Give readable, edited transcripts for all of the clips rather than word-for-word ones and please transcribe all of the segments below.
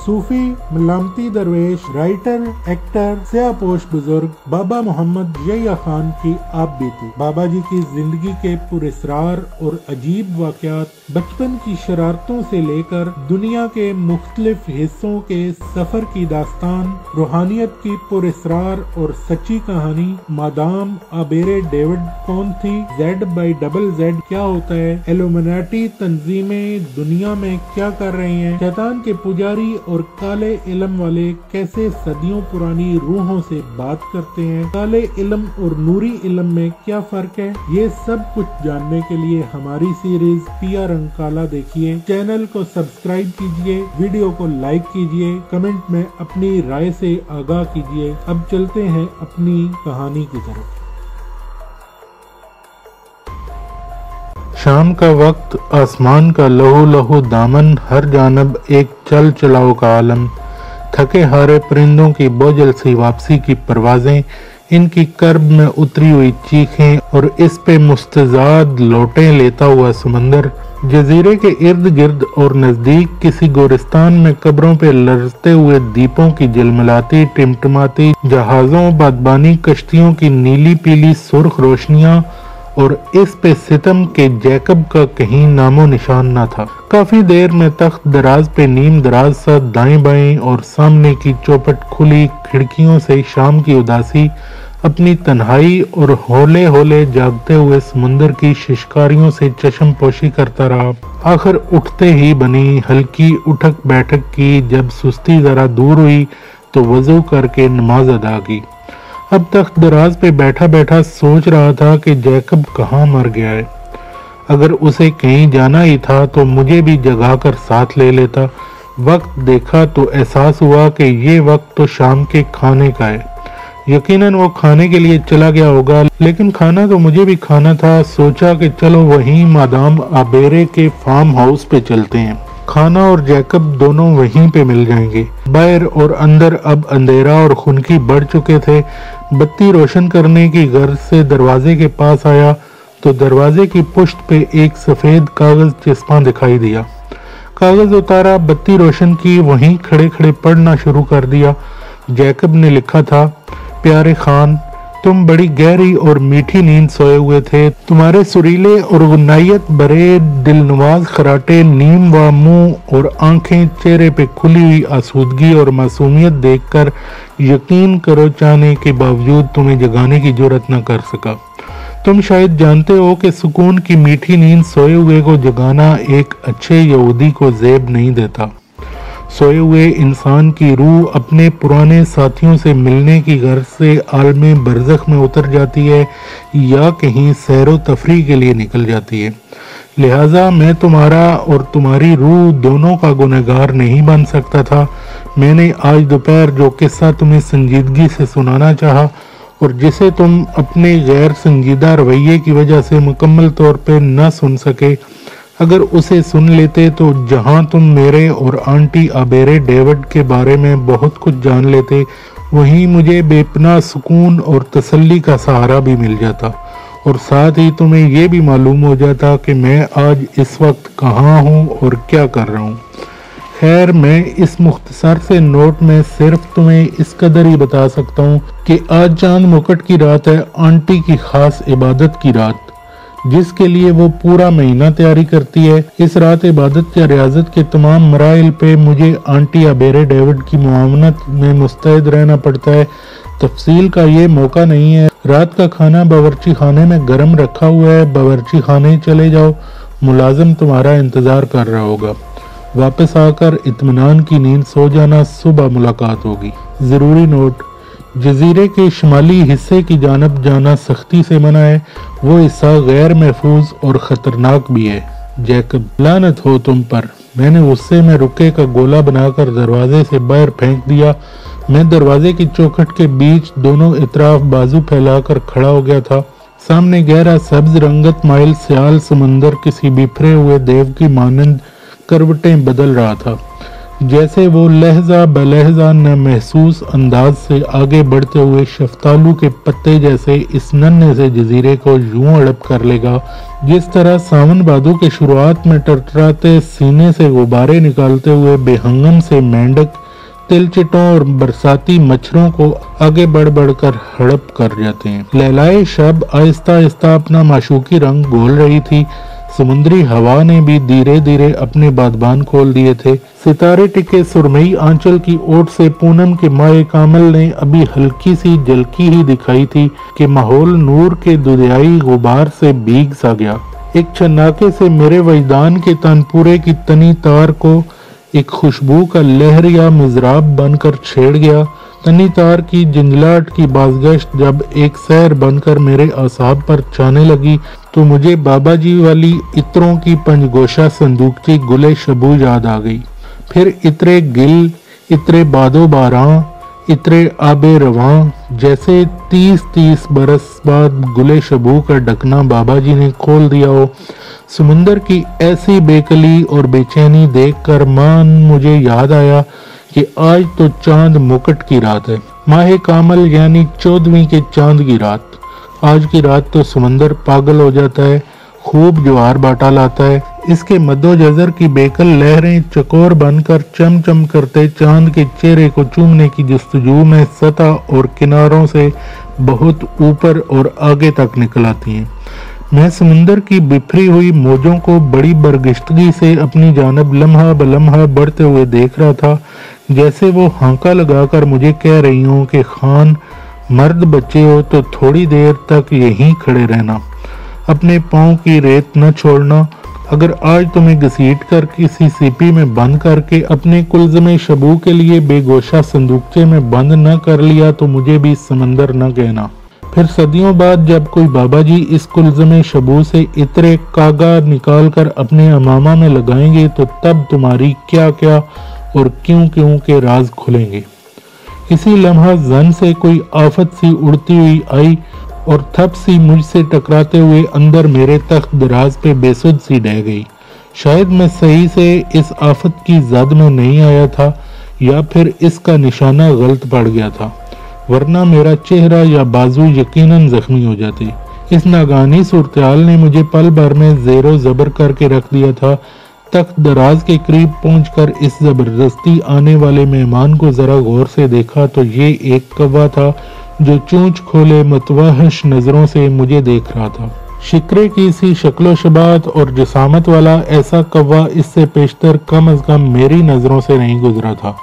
सूफी, मलामती दरवेश, writer, actor, स्याहपोश बुजुर्ग बाबा मोहम्मद यहिया खान की आप बीती। बाबा जी की जिंदगी के पुरस्रार और अजीब वाकयात, बचपन की शरारतों से लेकर दुनिया के मुख्तलिफ हिस्सों के सफर की दास्तान, रूहानियत की पुरस्रार और सच्ची कहानी, मादाम आबेरे डेविड कौन थी, Z/ZZ क्या होता है, इल्यूमिनाटी तंजीमें दुनिया में क्या कर रही हैं, शैतान के पुजारी और काले इल्म वाले कैसे सदियों पुरानी रूहों से बात करते हैं, काले इल्म और नूरी इल्म में क्या फर्क है, ये सब कुछ जानने के लिए हमारी सीरीज पिया रंग काला देखिए। चैनल को सब्सक्राइब कीजिए, वीडियो को लाइक कीजिए, कमेंट में अपनी राय से आगाह कीजिए। अब चलते हैं अपनी कहानी की तरफ। शाम का वक्त, आसमान का लहू लहू दामन, हर जानब एक चल चलाओ का आलम, थके हारे परिंदों की बोझल सी वापसी की परवाजें, इनकी कर्ब में उतरी हुई चीखें और इस पे मुस्तजाद लौटें लेता हुआ समंदर, जजीरे के इर्द गिर्द और नजदीक किसी गोरिस्तान में कब्रों पे लरजते हुए दीपों की जलमलाती टिमटिमाती जहाजों, बादबानी कश्तियों की नीली पीली सुर्ख रोशनियां, और इस पे सितम के जैकब का कहीं नामो निशान न था। काफी देर में तख्त दराज पे नीम दराज सा दाएं बाएं और सामने की चौपट खुली खिड़कियों से शाम की उदासी अपनी तन्हाई और होले होले जागते हुए समुंदर की शिशकारियों से चश्म पोशी करता रहा। आखिर उठते ही बनी हल्की उठक बैठक की। जब सुस्ती जरा दूर हुई तो वजू करके नमाज अदा की। अब तख्त दराज पे बैठा बैठा सोच रहा था कि जैकब कहाँ मर गया है। अगर उसे कहीं जाना ही था तो मुझे भी जगा कर साथ ले लेता। वक्त देखा तो एहसास हुआ कि ये वक्त तो शाम के खाने का है। यकीनन वो खाने के लिए चला गया होगा, लेकिन खाना तो मुझे भी खाना था। सोचा कि चलो वहीं मादाम आबेरे के फार्म हाउस पे चलते हैं। खाना और जैकब दोनों वहीं पे मिल जाएंगे। बाहर और अंदर अब अंधेरा और खुनकी बढ़ चुके थे। बत्ती रोशन करने की गर्ज से दरवाजे के पास आया तो दरवाजे की पुश्त पे एक सफेद कागज चिस्पा दिखाई दिया। कागज उतारा, बत्ती रोशन की, वहीं खड़े खड़े पढ़ना शुरू कर दिया। जैकब ने लिखा था, प्यारे खान, तुम बड़ी गहरी और मीठी नींद सोए हुए थे। तुम्हारे सुरीले और गुनायत भरे दिलनवाज खराटे, नीम व मुंह और आंखें, चेहरे पे खुली हुई आसूदगी और मासूमियत देखकर यकीन करो चाहने के बावजूद तुम्हें जगाने की जुर्रत न कर सका। तुम शायद जानते हो कि सुकून की मीठी नींद सोए हुए को जगाना एक अच्छे यहूदी को ज़ेब नहीं देता। सोए हुए इंसान की रूह अपने पुराने साथियों से मिलने की गर्ज से आलमे बरज़ख में उतर जाती है या कहीं सैरो तफरी के लिए निकल जाती है। लिहाजा मैं तुम्हारा और तुम्हारी रूह दोनों का गुनहगार नहीं बन सकता था। मैंने आज दोपहर जो किस्सा तुम्हें संजीदगी से सुनाना चाहा और जिसे तुम अपने गैर संजीदा रवैये की वजह से मुकम्मल तौर पर न सुन सके, अगर उसे सुन लेते तो जहां तुम मेरे और आंटी आबेरे डेविड के बारे में बहुत कुछ जान लेते, वहीं मुझे बेपनाह सुकून और तसल्ली का सहारा भी मिल जाता और साथ ही तुम्हें ये भी मालूम हो जाता कि मैं आज इस वक्त कहाँ हूँ और क्या कर रहा हूँ। खैर, मैं इस मुख्तसर से नोट में सिर्फ तुम्हें इस कदर ही बता सकता हूँ कि आज चांद मुकुट की रात है, आंटी की खास इबादत की रात, जिसके लिए वो पूरा महीना तैयारी करती है। इस रात इबादत या रियाजत के तमाम मराइल पे मुझे आंटी आबेरे डेविड की मुआवनत में मुस्तैद रहना पड़ता है। तफसील का ये मौका नहीं है। रात का खाना बावर्ची खाने में गर्म रखा हुआ है, बावर्ची खाने चले जाओ, मुलाजिम तुम्हारा इंतजार कर रहा होगा। वापस आकर इत्मीनान की नींद सो जाना, सुबह मुलाकात होगी। जरूरी नोट, जजीरे के शुमाली हिस्से की जानब जाना सख्ती से मना है। वो हिस्सा गैर महफूज और खतरनाक भी है। जैकब, लानत हो तुम पर। मैंने गुस्से में रुके का गोला बनाकर दरवाजे से बाहर फेंक दिया। मैं दरवाजे की चौखट के बीच दोनों इतराफ बाजू फैलाकर खड़ा हो गया था। सामने गहरा सब्ज रंगत माइल सियाल समंदर किसी बिखरे हुए देव की मानंद करवटें बदल रहा था। जैसे वो लहजा बलहजा न महसूस अंदाज से आगे बढ़ते हुए शफ्तालू के पत्ते जैसे इस नन्हे से जजीरे को यूं अड़प कर लेगा जिस तरह सावन भादो के शुरुआत में टरटराते सीने से गुब्बारे निकालते हुए बेहंगम से मेंढक तिलचिटों और बरसाती मच्छरों को आगे बढ़ बढ़कर हड़प कर जाते हैं। लैलाए शब आहिस्ता आहिस्ता अपना माशूकी रंग घोल रही थी। समुद्री हवा ने भी धीरे धीरे अपने बादबान खोल दिए थे। सितारे टिके सुरमई आंचल की ओट से पूनम के माए कामल ने अभी हल्की सी झलकी ही दिखाई थी कि माहौल नूर के दुधियाई गुबार से भीग सा गया। एक छन्नाके से मेरे वजदान के तानपुरे की तनी तार को एक खुशबू का लहर या मिजराब बनकर छेड़ गया। तनी तार की जिंजलाहट की बाजगश्त जब एक सैर बनकर मेरे आसाब पर छाने लगी तो मुझे बाबा जी वाली इत्रों की पंजगोशा संदूकची गुले शबू याद आ गई। फिर इतरे गिल, इतरे बादो बारां, इतरे आबे रवां, जैसे 30-30 बरस बाद गुले शबू का ढकना बाबा जी ने खोल दिया हो। समुंदर की ऐसी बेकली और बेचैनी देखकर मान मुझे याद आया कि आज तो चांद मुकुट की रात है, माहे कामल यानी 14वीं के चांद की रात। आज की रात तो समंदर पागल हो जाता है, खूब ज्वार बाटा लाता है। इसके मद्दोजर की बेकल लहरें चकोर बनकर चमचम करते चांद के चेहरे को चूमने की जस्तजू में सतह और किनारों से बहुत ऊपर और आगे तक निकल आती हैं। मैं समुंदर की बिखरी हुई मौजों को बड़ी बरगिश्तगी से अपनी जानब लम्हा बलम्हा बढ़ते हुए देख रहा था, जैसे वो हांका लगाकर मुझे कह रही हूँ कि खान, मर्द बच्चे हो तो थोड़ी देर तक यहीं खड़े रहना, अपने पाँव की रेत न छोड़ना। अगर आज तुम्हें घसीट कर किसी सीपी में बंद करके अपने कुल्ज़मे शबू के लिए बेगोशा संदूकचे में बंद न कर लिया तो मुझे भी समंदर न कहना। फिर सदियों बाद जब कोई बाबा जी इस कुल्ज़मे शबू से इतरे कागा निकाल कर अपने अमामा में लगाएंगे तो तब तुम्हारी क्या क्या और क्यों क्यों के राज खुलेंगे। इसी लम्हा जन से कोई आफत सी उड़ती हुई आई और थप सी मुझसे टकराते हुए अंदर मेरे तख्त दराज पे बेसुध सी ढह गई। शायद मैं सही से इस आफत की जद में नहीं आया था या फिर इसका निशाना गलत पड़ गया था, वरना मेरा चेहरा या बाजू यकीनन जख्मी हो जाते। इस नागानी सूरतहाल ने मुझे पल भर में जेरो जबर करके रख दिया था। तख्त दराज के करीब पहुंचकर इस जबरदस्ती आने वाले मेहमान को जरा गौर से देखा तो ये एक कौवा था जो चूंच खोले मतवाहश नजरों से मुझे देख रहा था। शिकरे की सी शक्लो शबात और जसामत वाला ऐसा कौवा इससे पेशतर कम अज कम मेरी नजरों से नहीं गुजरा था,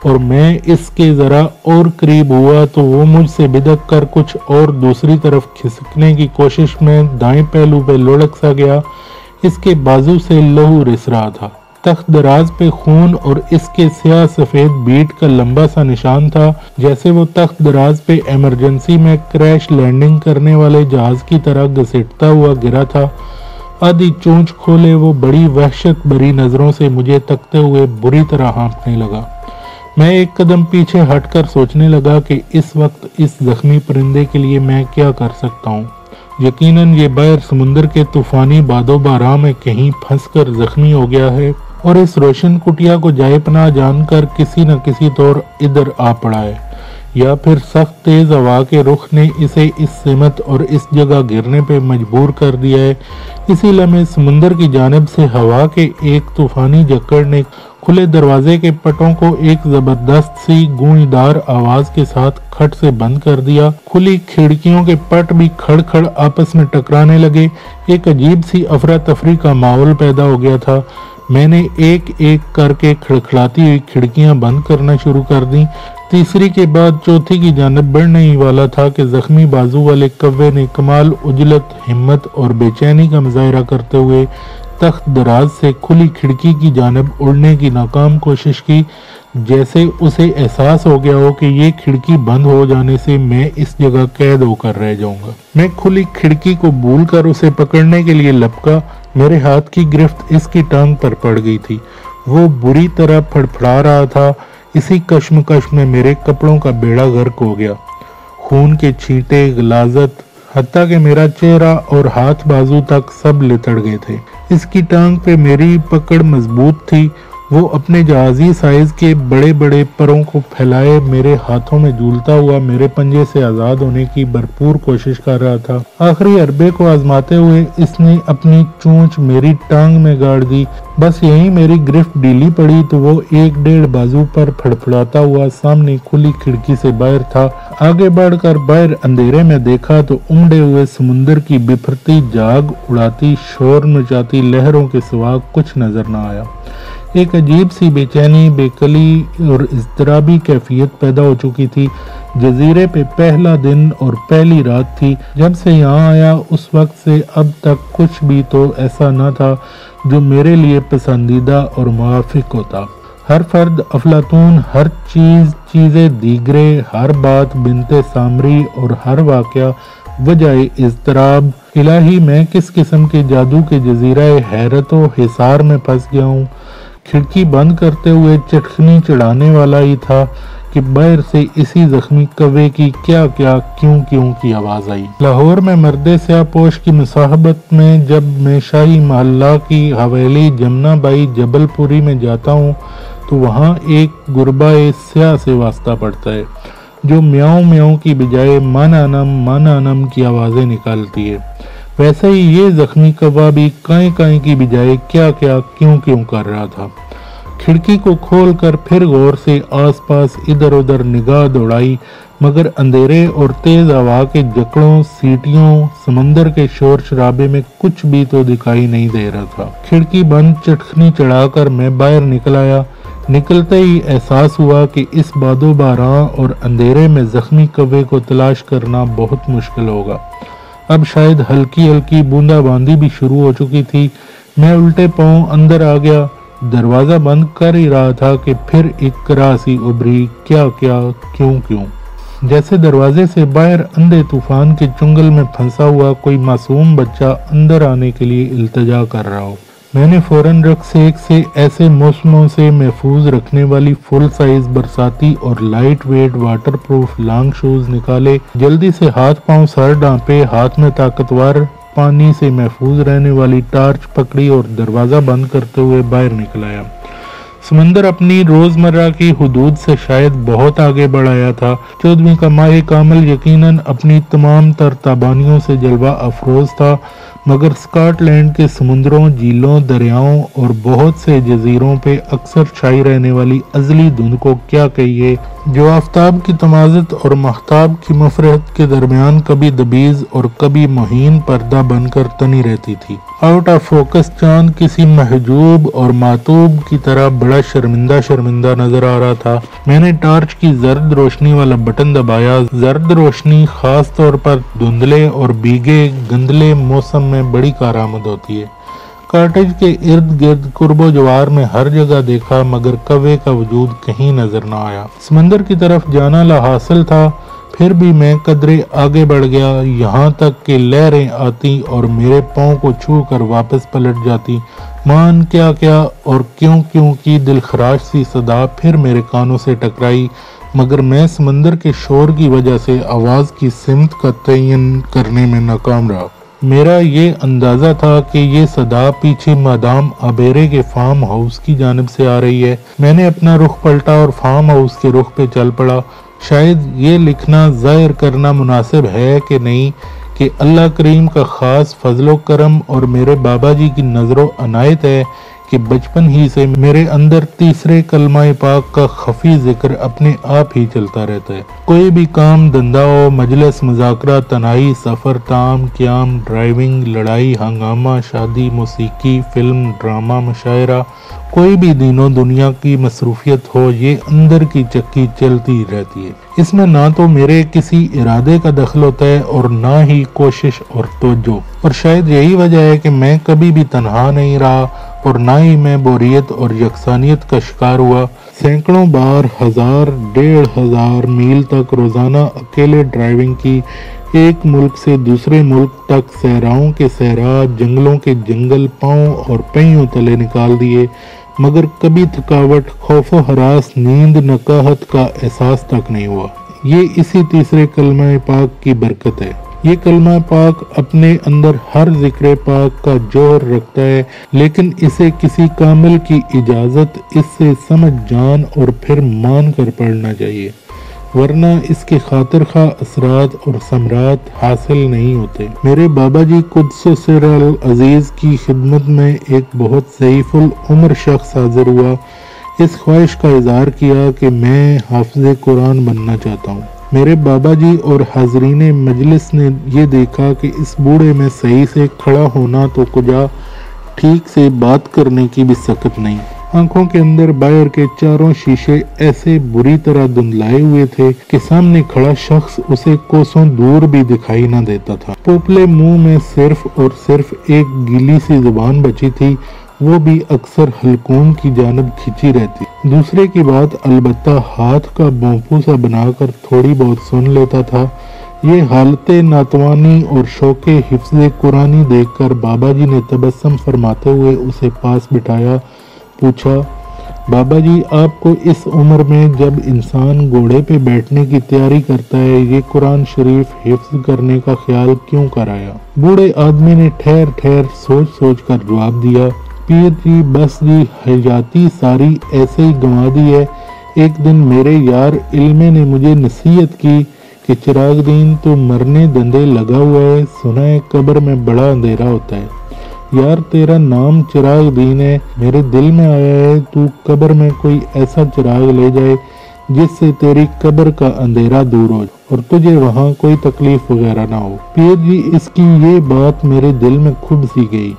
और मैं इसके जरा और करीब हुआ तो वो मुझसे बिदक कर कुछ और दूसरी तरफ खिसकने की कोशिश में दाएं पहलू पे लुढ़क सा गया। इसके बाजू से लहू रिस रहा था। तख्त दराज पे खून और इसके स्याह सफेद बीट का लंबा सा निशान था, जैसे वो तख्त दराज पे इमरजेंसी में क्रैश लैंडिंग करने वाले जहाज की तरह घसीटता हुआ गिरा था। आधी चोंच खोले वो बड़ी वहशत भरी नजरों से मुझे तकते हुए बुरी तरह हाँफने लगा। मैं एक कदम पीछे हटकर सोचने लगा कि इस वक्त इस जख्मी परिंदे के लिए मैं क्या कर सकता हूँ। यकीनन ये बैर समुंदर के तूफानी बादो बारां में कहीं फंसकर जख्मी हो गया है और इस रोशन कुटिया को जाए पनाह जानकर किसी न किसी तौर इधर आ पड़ा है, या फिर सख्त तेज हवा के रुख ने इसे इस सिमत और इस जगह गिरने पे मजबूर कर दिया है। इसी लम्हे समुंदर की जानिब से हवा के एक तूफानी झक्कड़ ने खुले दरवाजे के पटों को एक जबरदस्त सी गूंजदार आवाज के साथ खट से बंद कर दिया। खुली खिड़कियों के पट भी खड़-खड़ आपस में टकराने लगे। एक अजीब सी अफरा तफरी का माहौल पैदा हो गया था। मैंने एक एक करके खड़खड़ाती हुई खिड़कियां बंद करना शुरू कर दी। तीसरी के बाद चौथी की जानिब बढ़ने ही वाला था कि जख्मी बाजू वाले कव्वे ने कमाल उजलत, हिम्मत और बेचैनी का मुजाहरा करते हुए तख्त दराज से खुली खिड़की की जानिब उड़ने की नाकाम कोशिश की, जैसे उसे एहसास हो गया हो कि ये खिड़की बंद हो जाने से मैं इस जगह कैद होकर रह जाऊंगा। मैं खुली खिड़की को भूलकर उसे पकड़ने के लिए लपका। मेरे हाथ की गिरफ्त इसकी टांग पर पड़ गई थी। वो बुरी तरह फड़फड़ा रहा था। इसी कश्मकश में मेरे कपड़ों का बेड़ा गर्क हो गया। खून के छींटे, गलाजत, हत्ता कि मेरा चेहरा और हाथ बाजू तक सब लितड़ गए थे। इसकी टांग पे मेरी पकड़ मजबूत थी। وہ اپنے جہازی سائز کے بڑے بڑے پروں کو پھیلائے میرے ہاتھوں میں جھولتا ہوا میرے پنجے سے آزاد ہونے کی بھرپور کوشش کر رہا تھا۔ آخری حربے کو آزماتے ہوئے اس نے اپنی چونچ میری ٹانگ میں گاڑ دی۔ بس یہیں میری گرفت ڈھیلی پڑی تو وہ 1.5 بازو پر پھڑپھڑاتا ہوا سامنے کھلی کھڑکی سے باہر تھا۔ آگے بڑھ کر باہر اندھیرے میں دیکھا تو امڑے ہوئے سمندر کی بپھرتی جاگ اڑاتی شور مچاتی لہروں کے سوا کچھ نظر نہ آیا۔ ایک عجیب سی بے چینی، بے کلی اور اضطرابی کیفیت پیدا ہو چکی تھی۔ جزیرے پہ پہلا دن اور پہلی رات تھی۔ جب سے یہاں آیا اس وقت سے اب تک کچھ بھی تو ایسا نہ تھا جو میرے لیے پسندیدہ اور موافق ہوتا۔ ہر فرد افلاطون، ہر چیزیں دیگرے، ہر بات بنت سامری اور ہر واقعہ وجہ اضطراب۔ الہی میں کس قسم کے جادو کے جزیرہ حیرت و حصار میں پھنس گیا ہوں۔ کھڑکی بند کرتے ہوئے چٹکنی چڑھانے والا ہی تھا کہ باہر سے اسی زخمی کوے کی کیا کیوں کی آواز آئی۔ لاہور میں مرد سیاہ پوش کی مصاحبت میں جب میں شاہی محلہ کی حویلی جمنا بائی جبل پوری میں جاتا ہوں تو وہاں ایک گربہ سیاہ سے واسطہ پڑتا ہے جو میاؤں میاؤں کی بجائے مانانم کی آوازیں نکالتی ہے۔ ویسے ہی یہ زخمی کوا بھی کائیں کی بجائے کیوں کر رہا تھا۔ کھڑکی کو کھول کر پھر غور سے آس پاس ادھر ادھر نگاہ دوڑائی، مگر اندھیرے اور تیز ہوا کے جکڑوں، سیٹیوں، سمندر کے شور شرابے میں کچھ بھی تو دکھائی نہیں دے رہا تھا۔ کھڑکی بند چٹکنی چڑھا کر میں باہر نکل آیا۔ نکلتے ہی احساس ہوا کہ اس باد و باران اور اندھیرے میں زخمی کوے کو تلاش کرنا بہت مشکل ہوگا۔ اب شاید ہلکی بوندا باندی بھی شروع ہو چکی تھی۔ میں الٹے پاؤں اندر آ گیا۔ دروازہ بند کر ہی رہا تھا کہ پھر ایک کراسی ابھری، کیوں۔ جیسے دروازے سے باہر اندھے طوفان کے چنگل میں پھنسا ہوا کوئی معصوم بچہ اندر آنے کے لیے التجا کر رہا ہو۔ میں نے فوراً رکسیک سے ایسے موسموں سے محفوظ رکھنے والی فل سائز برساتی اور lightweight waterproof long shoes نکالے، جلدی سے ہاتھ پاؤں سر ڈانپے، ہاتھ میں طاقتور پانی سے محفوظ رہنے والی ٹارچ پکڑی اور دروازہ بند کرتے ہوئے باہر نکل آیا۔ سمندر اپنی روزمرہ کی حدود سے شاید بہت آگے بڑھ آیا تھا۔ 14ویں کا ماہ کامل یقیناً اپنی تمام تر تابانیوں سے جلوہ افروز تھا، مگر اسکاٹ لینڈ کے سمندروں، جھیلوں، دریاؤں اور بہت سے جزیروں پہ اکثر چھائی رہنے والی ازلی دھند کو کیا کہیے، جو آفتاب کی تمازت اور مہتاب کی مفرحت کے درمیان کبھی دبیز اور کبھی مہین پردہ بن کر تنی رہتی تھی۔ آؤٹ آف فوکس چاند کسی محجوب اور معتوب کی طرح بڑا شرمندہ نظر آ رہا تھا۔ میں نے ٹارچ کی زرد روشنی والا بٹن دبایا۔ زرد روشنی خاص طور پر دھندلے اور بھیگے گندلے موسم میں بڑی کارآمد ہوتی ہے۔ کاٹیج کے ارد گرد قرب و جوار میں ہر جگہ دیکھا، مگر کوے کا وجود کہیں نظر نہ آیا۔ سمندر کی طرف جانا لاحاصل تھا، پھر بھی میں قدرے آگے بڑھ گیا، یہاں تک کہ لہریں آتی اور میرے پاؤں کو چھو کر واپس پلٹ جاتی۔ مان کیا اور کیوں کی دلخراش سی صدا پھر میرے کانوں سے ٹکرائی، مگر میں سمندر کے شور کی وجہ سے آواز کی سمت کا تعین کرنے میں ناکام رہا۔ میرا یہ اندازہ تھا کہ یہ صدا پیچھے مادام آبیرے کے فارم ہاؤس کی جانب سے آ رہی ہے۔ میں نے اپنا رخ پلٹا اور فارم ہاؤس کے رخ پہ چل پڑا۔ شاید یہ لکھنا ظاہر کرنا مناسب ہے کہ نہیں کہ اللہ کریم کا خاص فضل و کرم اور میرے بابا جی کی نظر و عنایت ہے کہ بچپن ہی سے میرے اندر تیسرے کلمہ پاک کا خفی ذکر اپنے آپ ہی چلتا رہتا ہے۔ کوئی بھی کام دھندا ہو، مجلس، مذاکرہ، تنہائی، سفر، طعام، قیام، ڈرائیونگ، لڑائی، ہنگامہ، شادی، موسیقی، فلم، ڈرامہ، مشاعرہ، کوئی بھی دین و دنیا کی مصروفیت ہو، یہ اندر کی چکی چلتی رہتی ہے۔ اس میں نہ تو میرے کسی ارادے کا دخل ہوتا ہے اور نہ ہی کوشش اور توجہ، اور شاید یہی وجہ ہے کہ میں کبھی بھی تنہا نہیں رہا اور نہ ہی میں بوریت اور یکسانیت کا شکار ہوا۔ سینکڑوں بار، 1000، 1500 میل تک روزانہ اکیلے ڈرائیونگ کی، ایک ملک سے دوسرے ملک تک صحراؤں کے صحرا، جنگلوں کے جنگل پاؤں اور پہیوں تلے نکال دیے، مگر کبھی تھکاوٹ، خوف و ہراس، نیند، نکاہت کا احساس تک نہیں ہوا۔ یہ اسی تیسرے کلمہ پاک کی برکت ہے۔ یہ کلمہ پاک اپنے اندر ہر ذکر پاک کا جوہر رکھتا ہے، لیکن اسے کسی کامل کی اجازت اس سے سمجھ جان اور پھر مان کر پڑھنا چاہیے، ورنہ اس کے خاطر خواہ اثرات اور ثمرات حاصل نہیں ہوتے۔ میرے بابا جی قدس سر العزیز کی خدمت میں ایک بہت ضعیف العمر شخص حاضر ہوا۔ اس خواہش کا اظہار کیا کہ میں حافظ قرآن بننا چاہتا ہوں۔ میرے بابا جی اور حاضرین مجلس نے یہ دیکھا کہ اس بوڑھے میں صحیح سے کھڑا ہونا تو کجا، ٹھیک سے بات کرنے کی بھی سکت نہیں۔ آنکھوں کے اندر باہر کے چاروں شیشے ایسے بری طرح دھندلائے ہوئے تھے کہ سامنے کھڑا شخص اسے کوسوں دور بھی دکھائی نہ دیتا تھا۔ پوپلے منہ میں صرف اور صرف ایک گیلی سی زبان بچی تھی، وہ بھی اکثر حلقوم کی جانب کھینچی رہتی۔ دوسرے کی بات البتہ ہاتھ کا بونپو سا بنا کر تھوڑی بہت سن لیتا تھا۔ یہ حالت ناتوانی اور شوق حفظ قرآنی دیکھ کر بابا جی نے تبسم فرماتے ہوئے اسے پاس بٹھایا، پوچھا، بابا جی آپ کو اس عمر میں جب انسان گھوڑے پہ بیٹھنے کی تیاری کرتا ہے، یہ قرآن شریف حفظ کرنے کا خیال کیوں کر آیا؟ بوڑھے آدمی نے ٹھہر ٹھہر سوچ سوچ کر جواب دیا، پیر جی بس جی حیاتی ساری ایسے ہی گنوا دی ہے۔ ایک دن میرے یار علمے نے مجھے نصیحت کی کہ چراغ دین تو مرنے دندے لگا ہوا ہے، سنا ہے قبر میں بڑا اندھیرا ہوتا ہے۔ یار تیرا نام چراغ دین ہے، میرے دل میں آیا ہے تو قبر میں کوئی ایسا چراغ لے جائے جس سے تیری قبر کا اندھیرا دور ہو اور تجھے وہاں کوئی تکلیف وغیرہ نہ ہو۔ پیر جی اس کی یہ بات میرے دل میں خوب سی گئی۔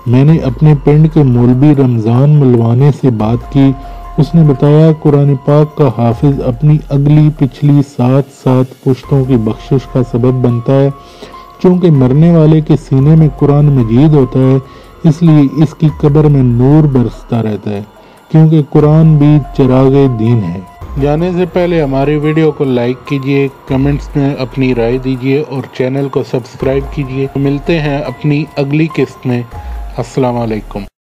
میں نے اپنے پنڈ کے مولوی رمضان ملوانے سے بات کی، اس نے بتایا قرآن پاک کا حافظ اپنی اگلی پچھلی 7 پشتوں کی بخشش کا سبب بنتا ہے۔ چونکہ مرنے والے کے سینے میں قرآن مجید ہوتا ہے، اس لیے اس کی قبر میں نور برستا رہتا ہے، کیونکہ قرآن بھی چراغ دین ہے۔ جانے سے پہلے ہماری ویڈیو کو لائک کیجئے، کمنٹس میں اپنی رائے دیجئے اور چینل کو سبسکرائب کیجئے۔ ملتے ہیں اپنی اگلی قسط میں۔ السلام علیکم۔